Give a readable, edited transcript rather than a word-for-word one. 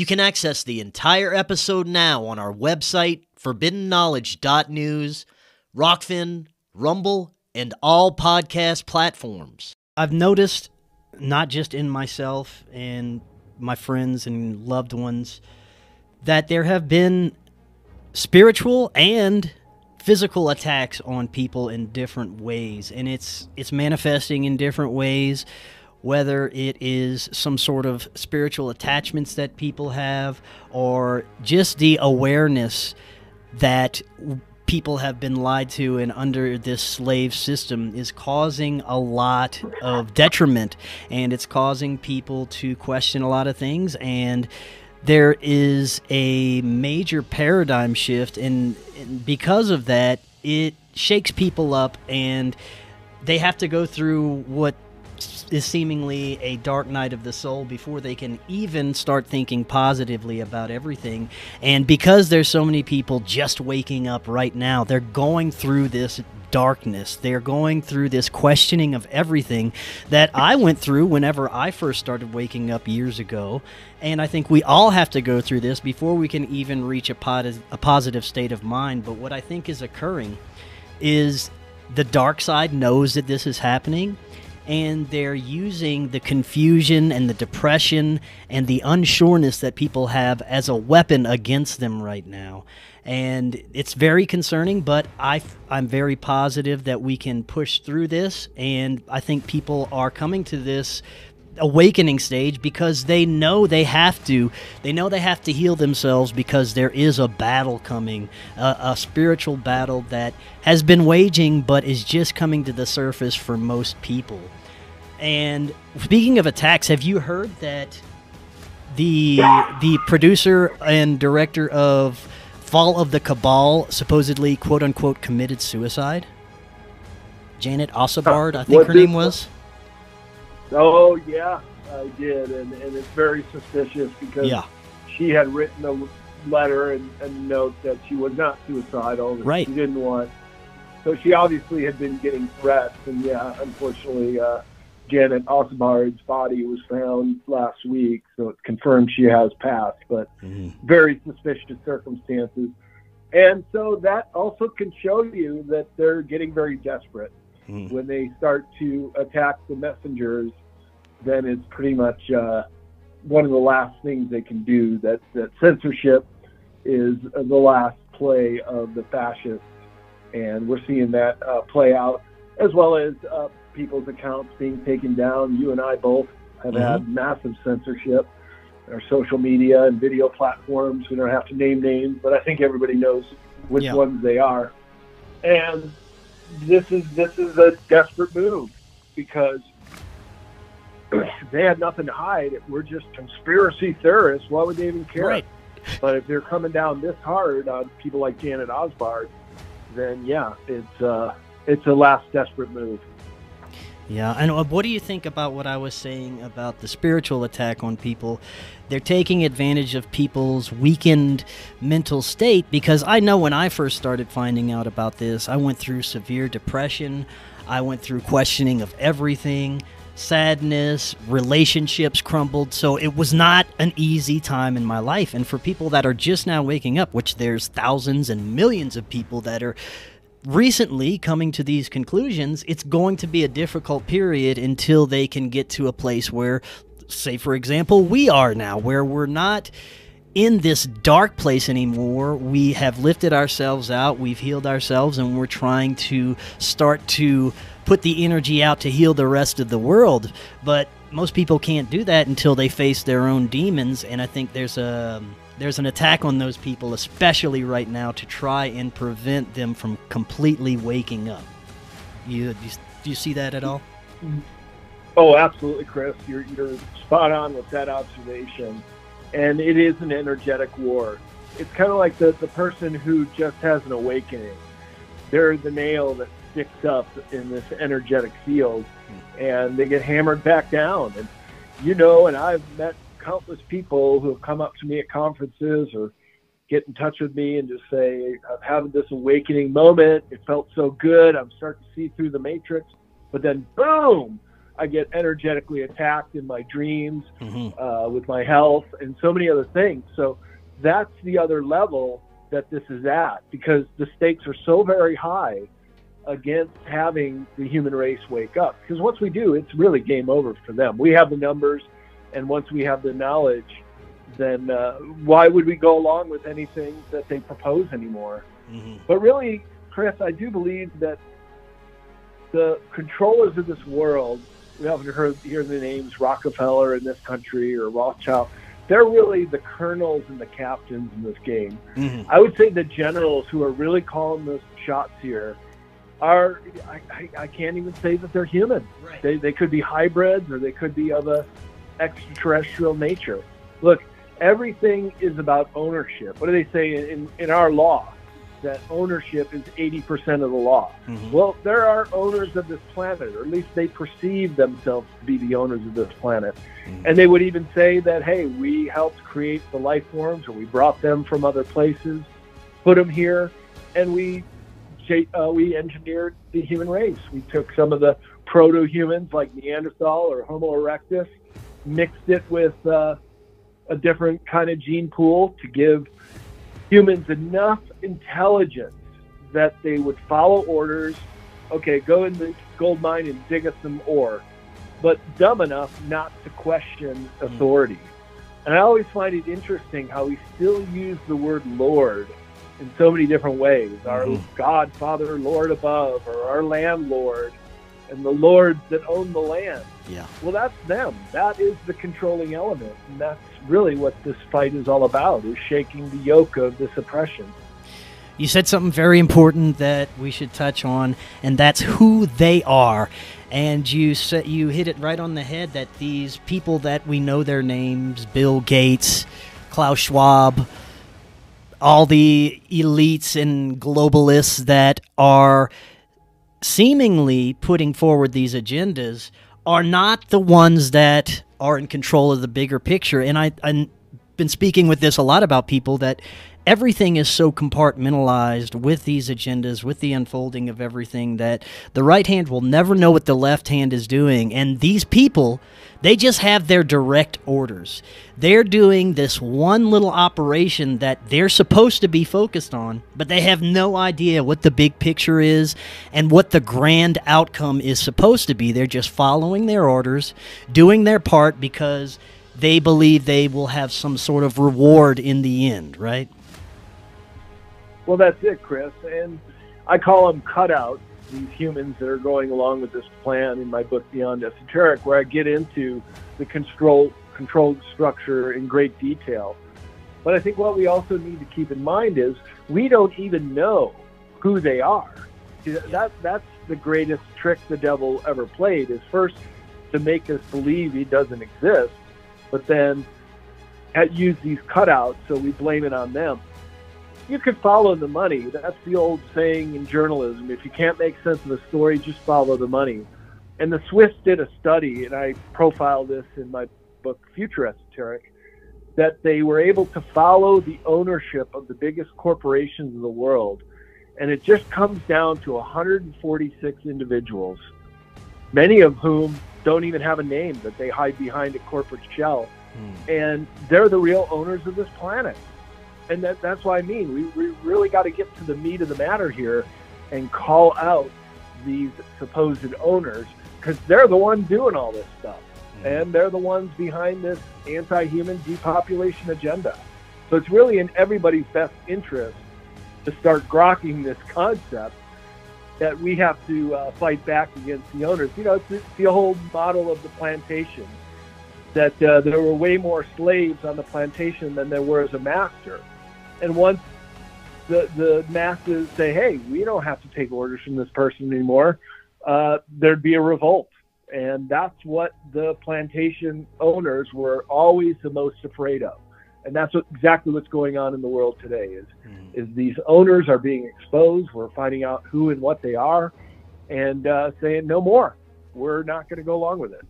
You can access the entire episode now on our website, forbiddenknowledge.news, Rokfin, Rumble, and all podcast platforms. I've noticed, not just in myself and my friends and loved ones, that there have been spiritual and physical attacks on people in different ways, and it's manifesting in different ways, whether it is some sort of spiritual attachments that people have, or just the awareness that people have been lied to and under this slave system is causing a lot of detriment, and it's causing people to question a lot of things. And there is a major paradigm shift, and because of that, it shakes people up, and they have to go through what is seemingly a dark night of the soul before they can even start thinking positively about everything. And because there's so many people just waking up right now, they're going through this darkness. They're going through this questioning of everything that I went through whenever I first started waking up years ago. And I think we all have to go through this before we can even reach a positive state of mind. But what I think is occurring is the dark side knows that this is happening, and they're using the confusion and the depression and the unsureness that people have as a weapon against them right now. And it's very concerning, but I'm very positive that we can push through this, and I think people are coming to this awakening stage because they know they have to heal themselves, because there is a battle coming, a spiritual battle that has been waging but is just coming to the surface for most people. And speaking of attacks, have you heard that the producer and director of Fall of the Cabal supposedly, quote unquote, committed suicide? Janet Osabard, I think her name was. Oh, yeah, I did, and it's very suspicious because she had written a letter and note that she was not suicidal, that right. She didn't want. So she obviously had been getting threats, and unfortunately, Janet Osabard's body was found last week, so it's confirmed she has passed, but very suspicious circumstances. And so that also can show you that they're getting very desperate. When they start to attack the messengers, then it's pretty much one of the last things they can do. That censorship is the last play of the fascists, and we're seeing that play out, as well as people's accounts being taken down. You and I both have had massive censorship. Our social media and video platforms, we don't have to name names, but I think everybody knows which ones they are. And this is a desperate move, because they had nothing to hide. If we're just conspiracy theorists, why would they even care? Right. But if they're coming down this hard on people like Janet Osbard, then it's a last desperate move. Yeah, and what do you think about what I was saying about the spiritual attack on people? They're taking advantage of people's weakened mental state, because I know when I first started finding out about this, I went through severe depression, I went through questioning of everything, sadness, relationships crumbled, so it was not an easy time in my life. And for people that are just now waking up, which there's thousands and millions of people that are recently coming to these conclusions, it's going to be a difficult period until they can get to a place where, say for example, we are now, where we're not in this dark place anymore. We have lifted ourselves out, we've healed ourselves, and we're trying to start to put the energy out to heal the rest of the world. But most people can't do that until they face their own demons, and I think there's an attack on those people, especially right now, to try and prevent them from completely waking up. Do you see that at all? Oh, absolutely, Chris. You're spot on with that observation. And it is an energetic war. It's kind of like the person who just has an awakening. They're the nail that sticks up in this energetic field, and they get hammered back down. And and I've met countless people who have come up to me at conferences or get in touch with me and just say, I'm having this awakening moment. It felt so good. I'm starting to see through the matrix. But then, boom, I get energetically attacked in my dreams, with my health and so many other things. So that's the other level that this is at, because the stakes are so very high against having the human race wake up. Because once we do, it's really game over for them. We have the numbers, and once we have the knowledge, then why would we go along with anything that they propose anymore? But really, Chris, I do believe that the controllers of this world, we often hear the names Rockefeller in this country or Rothschild, they're really the colonels and the captains in this game. I would say the generals who are really calling the shots here are, I can't even say that they're human. Right. They could be hybrids, or they could be of a extraterrestrial nature. Look, everything is about ownership. What do they say in our law? That ownership is 80% of the law. Well, there are owners of this planet, or at least they perceive themselves to be the owners of this planet. And they would even say that, hey, we helped create the life forms, or we brought them from other places, put them here, and we engineered the human race. We took some of the proto-humans like Neanderthal or Homo erectus, mixed it with a different kind of gene pool to give humans enough intelligence that they would follow orders. Okay, go in the gold mine and dig us some ore, but dumb enough not to question authority. And I always find it interesting how we still use the word Lord in so many different ways. Our God, Father, Lord above, or our landlord, and the lords that own the land. Yeah. Well, that's them. That is the controlling element. And that's really what this fight is all about, is shaking the yoke of this oppression. You said something very important that we should touch on, and that's who they are. And you hit it right on the head, that these people that we know their names, Bill Gates, Klaus Schwab, all the elites and globalists that are seemingly putting forward these agendas, are not the ones that are in control of the bigger picture. And I've been speaking with this a lot about people, that everything is so compartmentalized with these agendas, with the unfolding of everything, that the right hand will never know what the left hand is doing. And these people, they just have their direct orders. They're doing this one little operation that they're supposed to be focused on, but they have no idea what the big picture is and what the grand outcome is supposed to be. They're just following their orders, doing their part because they believe they will have some sort of reward in the end, right? Well, that's it, Chris. And I call them cutouts, these humans that are going along with this plan in my book, Beyond Esoteric, where I get into the controlled structure in great detail. But I think what we also need to keep in mind is we don't even know who they are. That's the greatest trick the devil ever played, is first to make us believe he doesn't exist, but then use these cutouts so we blame it on them. You could follow the money. That's the old saying in journalism. If you can't make sense of the story, just follow the money. And the Swiss did a study, and I profile this in my book, Future Esoteric, that they were able to follow the ownership of the biggest corporations of the world. And it just comes down to 146 individuals, many of whom don't even have a name, that they hide behind a corporate shell. And they're the real owners of this planet. And that's what I mean. We really got to get to the meat of the matter here and call out these supposed owners, because they're the ones doing all this stuff. And they're the ones behind this anti-human depopulation agenda. So it's really in everybody's best interest to start grokking this concept that we have to fight back against the owners. You know, it's the whole model of the plantation, that there were way more slaves on the plantation than there were as a master. And once the masses say, hey, we don't have to take orders from this person anymore, there'd be a revolt. And that's what the plantation owners were always the most afraid of. And that's exactly what's going on in the world today, is these owners are being exposed. We're finding out who and what they are, and saying no more. We're not going to go along with it.